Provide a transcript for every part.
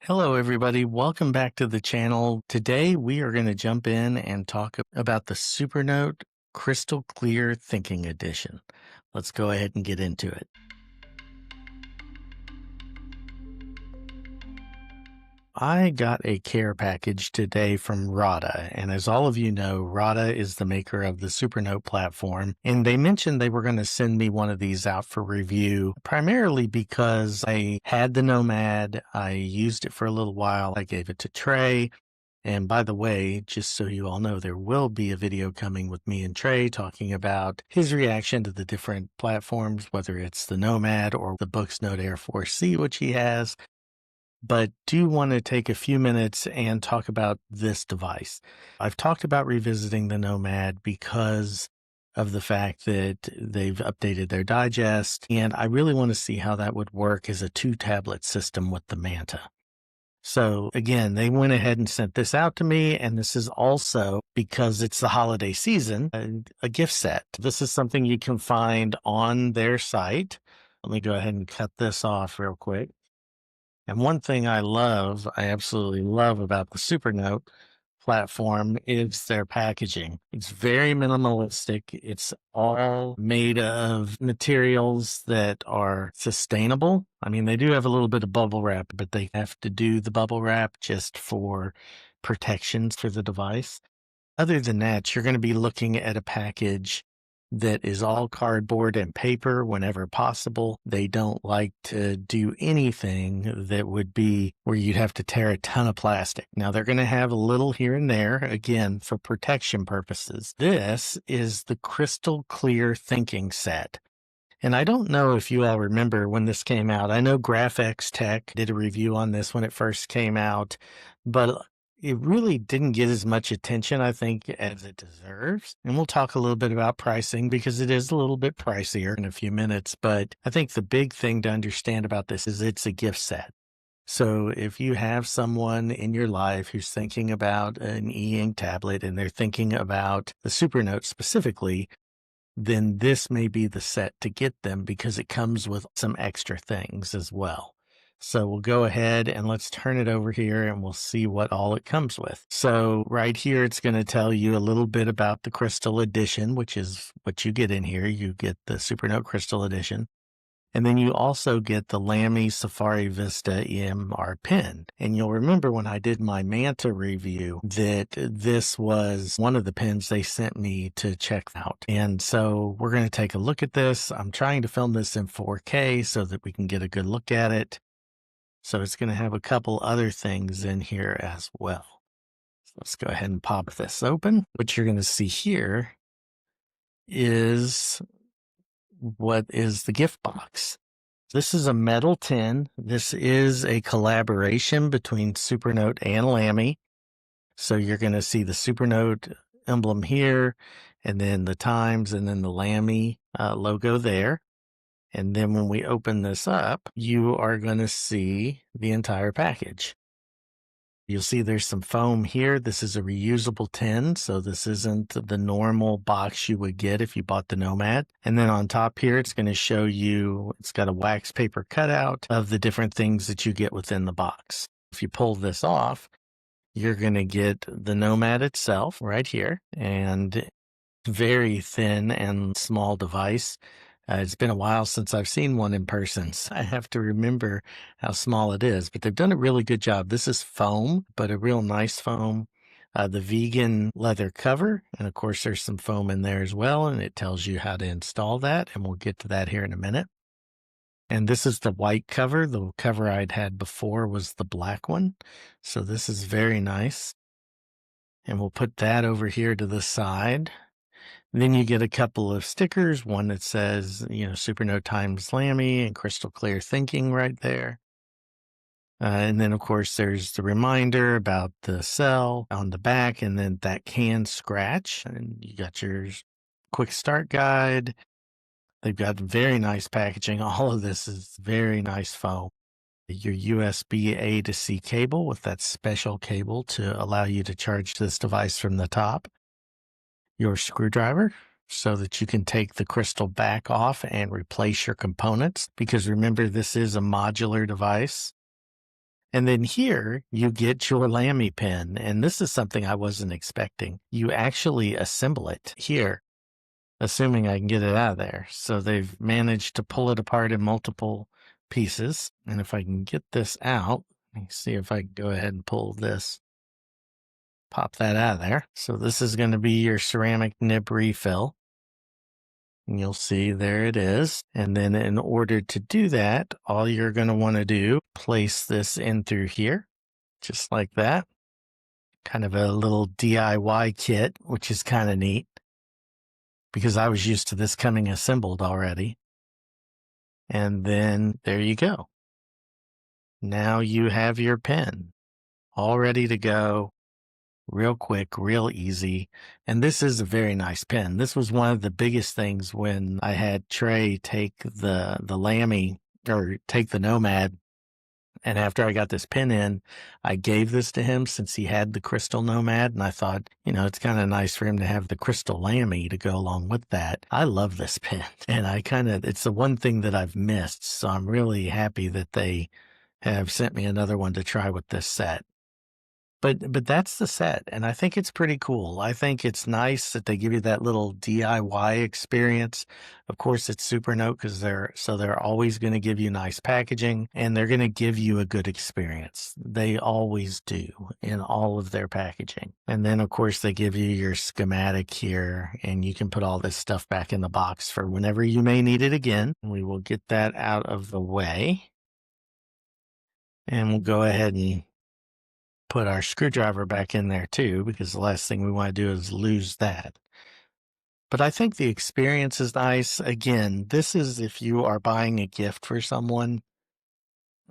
Hello, everybody. Welcome back to the channel. Today, we are going to jump in and talk about the Supernote Crystal Clear Thinking Edition. Let's go ahead and get into it. I got a care package today from Ratta, and as all of you know, Ratta is the maker of the Supernote platform, and they mentioned they were going to send me one of these out for review, primarily because I had the Nomad, I used it for a little while, I gave it to Trey, and by the way, just so you all know, there will be a video coming with me and Trey talking about his reaction to the different platforms, whether it's the Nomad or the Booksnote Air 4C, which he has, but do want to take a few minutes and talk about this device. I've talked about revisiting the Nomad because of the fact that they've updated their digest, and I really want to see how that would work as a 2-tablet system with the Manta. So again, they went ahead and sent this out to me, and this is also, because it's the holiday season, a gift set. This is something you can find on their site. Let me go ahead and cut this off real quick. And one thing I absolutely love about the Supernote platform is their packaging. It's very minimalistic. It's all made of materials that are sustainable. I mean, they do have a little bit of bubble wrap, but they have to do the bubble wrap just for protections for the device. Other than that, you're going to be looking at a package that is all cardboard and paper whenever possible. They don't like to do anything that would be where you'd have to tear a ton of plastic. Now, they're going to have a little here and there, again, for protection purposes. This is the Crystal Clear Thinking Set. And I don't know if you all remember when this came out. I know GraphX Tech did a review on this when it first came out, but it really didn't get as much attention, I think, as it deserves. And we'll talk a little bit about pricing because it is a little bit pricier in a few minutes. But I think the big thing to understand about this is it's a gift set. So if you have someone in your life who's thinking about an e-ink tablet and they're thinking about the Supernote specifically, then this may be the set to get them because it comes with some extra things as well. So we'll go ahead and let's turn it over here and we'll see what all it comes with. So right here, it's going to tell you a little bit about the Crystal Edition, which is what you get in here. You get the Supernote Crystal Edition. And then you also get the Lamy Safari Vista EMR pen. And you'll remember when I did my Manta review that this was one of the pens they sent me to check out. And so we're going to take a look at this. I'm trying to film this in 4K so that we can get a good look at it. So it's going to have a couple other things in here as well. So let's go ahead and pop this open. What you're going to see here is what is the gift box. This is a metal tin. This is a collaboration between Supernote and Lamy. So you're going to see the Supernote emblem here, and then the Times, and then the Lamy logo there. And then when we open this up, you are going to see the entire package. You'll see there's some foam here. This is a reusable tin, so this isn't the normal box you would get if you bought the Nomad. And then on top here, it's going to show you, it's got a wax paper cutout of the different things that you get within the box. If you pull this off, you're going to get the Nomad itself right here, and very thin and small device. It's been a while since I've seen one in person, so I have to remember how small it is, but they've done a really good job. This is foam, but a real nice foam. The vegan leather cover, and of course there's some foam in there as well, and it tells you how to install that, and we'll get to that here in a minute. And this is the white cover. The cover I'd had before was the black one, so this is very nice. And we'll put that over here to the side. Then you get a couple of stickers, one that says, Supernote Times Lamy and Crystal Clear Thinking right there. And then, of course, there's the reminder about the cell on the back, and then that can scratch. And you got your quick start guide. They've got very nice packaging. All of this is very nice foam. Your USB A to C cable with that special cable to allow you to charge this device from the top. Your screwdriver so that you can take the crystal back off and replace your components, because remember, this is a modular device. And then here you get your Lamy pen. And this is something I wasn't expecting. You actually assemble it here, assuming I can get it out of there. So they've managed to pull it apart in multiple pieces. And if I can get this out, let me see if I can go ahead and pull this, pop that out of there. So this is going to be your ceramic nib refill. And you'll see there it is. And then in order to do that, all you're going to want to do, place this in through here, just like that. Kind of a little DIY kit, which is kind of neat because I was used to this coming assembled already. And then there you go. Now you have your pen all ready to go. Real quick, real easy. And this is a very nice pen. This was one of the biggest things when I had Trey take the Lamy, or take the Nomad. And after I got this pen in, I gave this to him since he had the crystal Nomad. And I thought, it's kind of nice for him to have the crystal Lamy to go along with that. I love this pen. And it's the one thing that I've missed. So I'm really happy that they have sent me another one to try with this set. But that's the set, and I think it's pretty cool. I think it's nice that they give you that little DIY experience. Of course, it's Supernote because they're always going to give you nice packaging, and they're going to give you a good experience. They always do in all of their packaging. And then, of course, they give you your schematic here, and you can put all this stuff back in the box for whenever you may need it again. We will get that out of the way, and we'll go ahead and put our screwdriver back in there too, because the last thing we want to do is lose that. But I think the experience is nice. Again, this is if you are buying a gift for someone,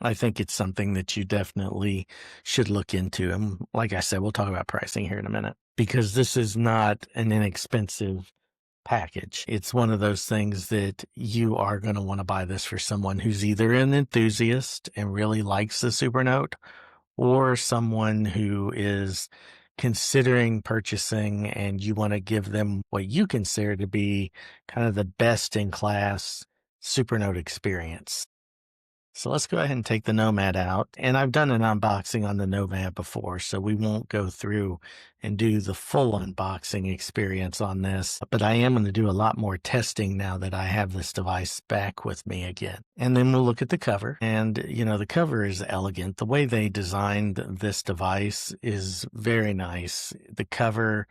I think it's something that you definitely should look into. And like I said, we'll talk about pricing here in a minute, because this is not an inexpensive package. It's one of those things that you are going to want to buy this for someone who's either an enthusiast and really likes the Supernote, or someone who is considering purchasing and you want to give them what you consider to be kind of the best in class Supernote experience. So let's go ahead and take the Nomad out. And I've done an unboxing on the Nomad before, so we won't go through and do the full unboxing experience on this. But I am going to do a lot more testing now that I have this device back with me again. And then we'll look at the cover. And, the cover is elegant. The way they designed this device is very nice. The cover,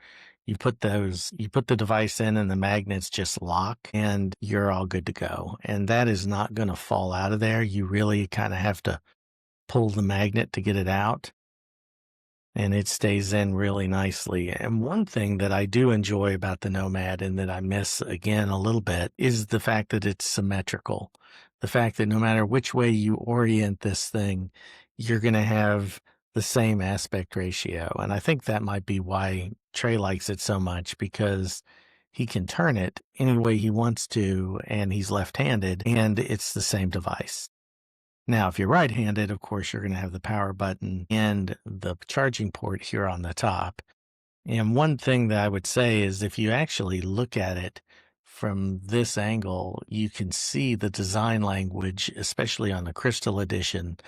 you put the device in and the magnets just lock and you're all good to go. And that is not going to fall out of there. You really kind of have to pull the magnet to get it out, and it stays in really nicely. And one thing that I do enjoy about the Nomad, and that I miss again a little bit, is the fact that it's symmetrical. The fact that no matter which way you orient this thing, you're going to have the same aspect ratio. And I think that might be why Trey likes it so much, because he can turn it any way he wants to, and he's left-handed, and it's the same device. Now, if you're right-handed, of course, you're going to have the power button and the charging port here on the top. And one thing that I would say is if you actually look at it from this angle, you can see the design language, especially on the Crystal Edition,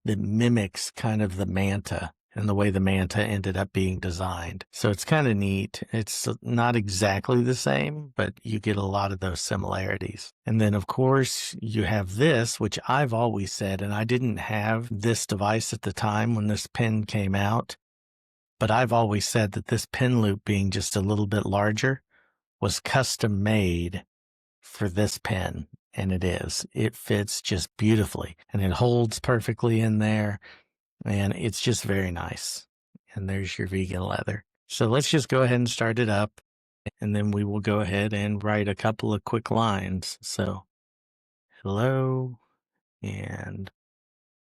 that mimics kind of the Manta and the way the Manta ended up being designed. So it's kind of neat. It's not exactly the same, but you get a lot of those similarities. And then, of course, you have this, which I've always said, and I didn't have this device at the time when this pen came out, but I've always said that this pen loop being just a little bit larger was custom made for this pen. And it is. It fits just beautifully, and it holds perfectly in there, and it's just very nice. And there's your vegan leather. So let's just go ahead and start it up, and then we will go ahead and write a couple of quick lines. So, hello, and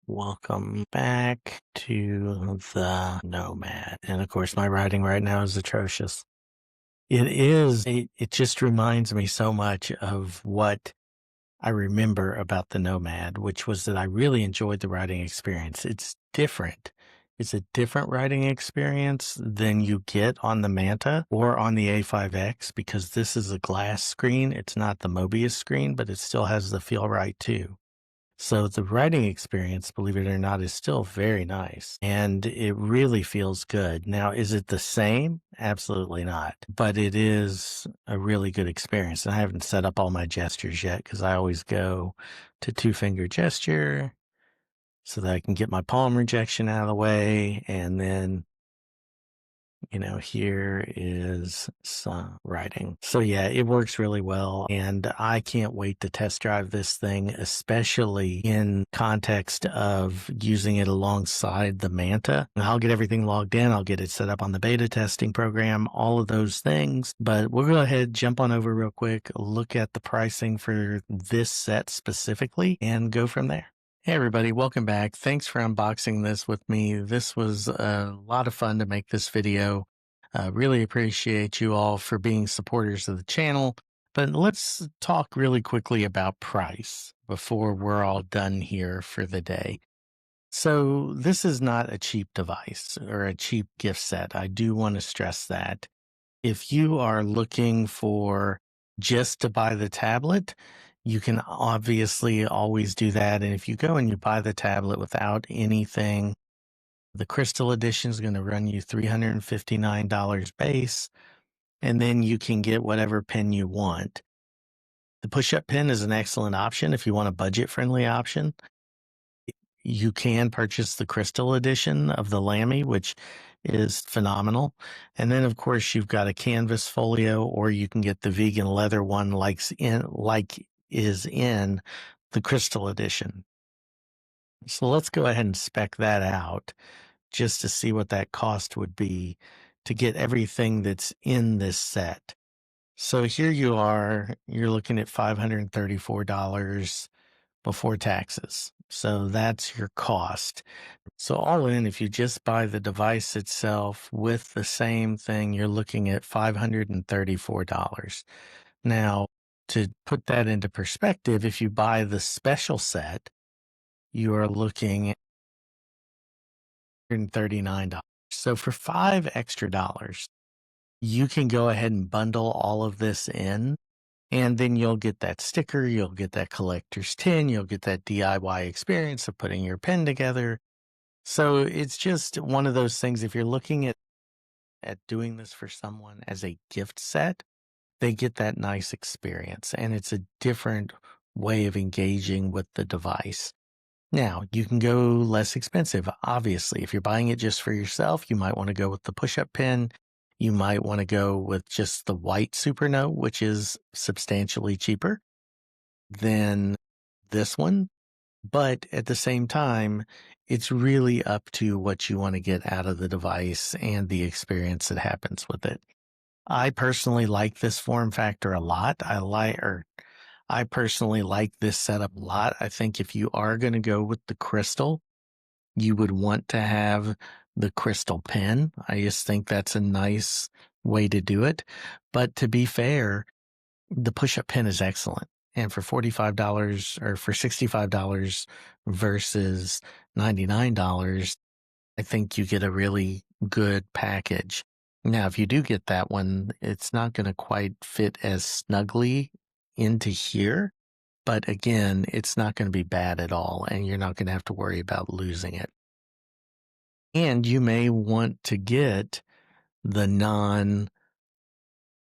welcome back to the Nomad. And of course, my writing right now is atrocious. It just reminds me so much of what I remember about the Nomad, which was that I really enjoyed the writing experience. It's different. It's a different writing experience than you get on the Manta or on the A5X, because this is a glass screen. It's not the Mobius screen, but it still has the feel right too. So the writing experience, believe it or not, is still very nice and it really feels good. Now, is it the same? Absolutely not. But it is a really good experience. And I haven't set up all my gestures yet because I always go to two-finger gesture so that I can get my palm rejection out of the way. And then here is some writing. So yeah, it works really well. And I can't wait to test drive this thing, especially in context of using it alongside the Manta. And I'll get everything logged in. I'll get it set up on the beta testing program, all of those things. But we'll go ahead, jump on over real quick, look at the pricing for this set specifically, and go from there. Hey everybody, welcome back. Thanks for unboxing this with me. This was a lot of fun to make this video. Really appreciate you all for being supporters of the channel. But let's talk really quickly about price before we're all done here for the day. So this is not a cheap device or a cheap gift set. I do want to stress that. If you are looking for just to buy the tablet, you can obviously always do that. And if you go and you buy the tablet without anything, the Crystal Edition is going to run you $359 base, and then you can get whatever pen you want. The push-up pen is an excellent option if you want a budget-friendly option. You can purchase the Crystal Edition of the Lamy, which is phenomenal. And then, of course, you've got a canvas folio, or you can get the vegan leather one like is in the Crystal Edition. So let's go ahead and spec that out just to see what that cost would be to get everything that's in this set. So here you are, you're looking at $534 before taxes. So that's your cost. So all in, if you just buy the device itself with the same thing, you're looking at $534. Now, to put that into perspective, if you buy the special set, you are looking at $139. So for $5 extra, you can go ahead and bundle all of this in, and then you'll get that sticker, you'll get that collector's tin, you'll get that DIY experience of putting your pen together. So it's just one of those things. If you're looking at doing this for someone as a gift set, they get that nice experience, and it's a different way of engaging with the device. Now, you can go less expensive. Obviously, if you're buying it just for yourself, you might want to go with the push-up pen. You might want to go with just the white Supernote, which is substantially cheaper than this one. But at the same time, it's really up to what you want to get out of the device and the experience that happens with it. I personally like this form factor a lot. I personally like this setup a lot. I think if you are going to go with the Crystal, you would want to have the Crystal pen. I just think that's a nice way to do it. But to be fair, the push-up pen is excellent. And for $45 or for $65 versus $99, I think you get a really good package. Now, if you do get that one, it's not going to quite fit as snugly into here, but again, it's not going to be bad at all, and you're not going to have to worry about losing it. And you may want to get the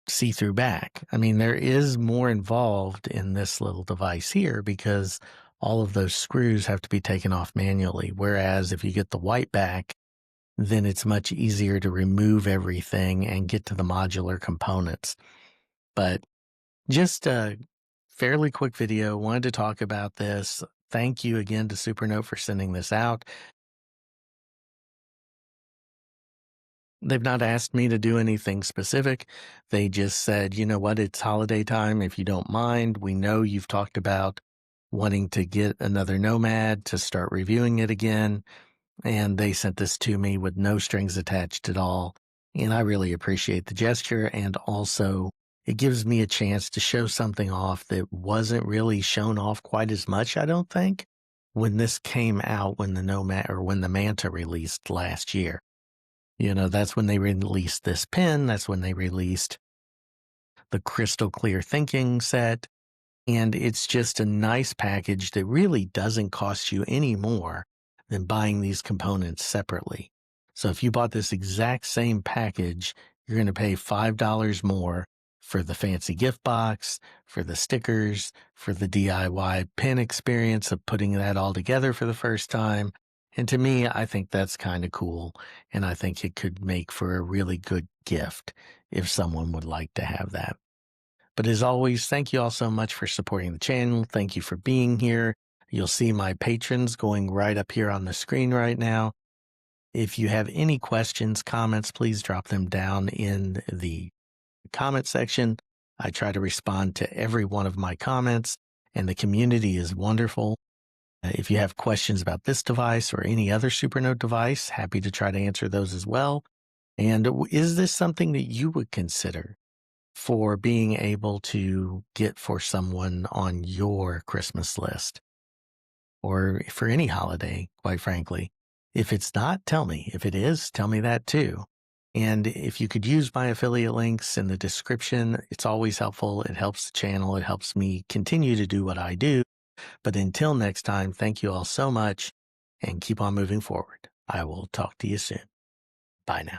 see-through back. I mean, there is more involved in this little device here because all of those screws have to be taken off manually. Whereas if you get the white back, then it's much easier to remove everything and get to the modular components. But just a fairly quick video. Wanted to talk about this. Thank you again to Supernote for sending this out. They've not asked me to do anything specific. They just said, you know what, it's holiday time. If you don't mind, we know you've talked about wanting to get another Nomad to start reviewing it again. And they sent this to me with no strings attached at all. And I really appreciate the gesture. And also, it gives me a chance to show something off that wasn't really shown off quite as much, I don't think, when this came out, when the Nomad or when the Manta released last year. That's when they released this pen. That's when they released the Crystal Clear Thinking set. And it's just a nice package that really doesn't cost you any more than buying these components separately. So if you bought this exact same package, you're going to pay $5 more for the fancy gift box, for the stickers, for the DIY pen experience of putting that all together for the first time. And to me, I think that's kind of cool. And I think it could make for a really good gift if someone would like to have that. But as always, thank you all so much for supporting the channel. Thank you for being here. You'll see my patrons going right up here on the screen right now. If you have any questions, comments, please drop them down in the comment section. I try to respond to every one of my comments, and the community is wonderful. If you have questions about this device or any other Supernote device, happy to try to answer those as well. And is this something that you would consider for being able to get for someone on your Christmas list or for any holiday, quite frankly? If it's not, tell me. If it is, tell me that too. And if you could use my affiliate links in the description, it's always helpful. It helps the channel. It helps me continue to do what I do. But until next time, thank you all so much and keep on moving forward. I will talk to you soon. Bye now.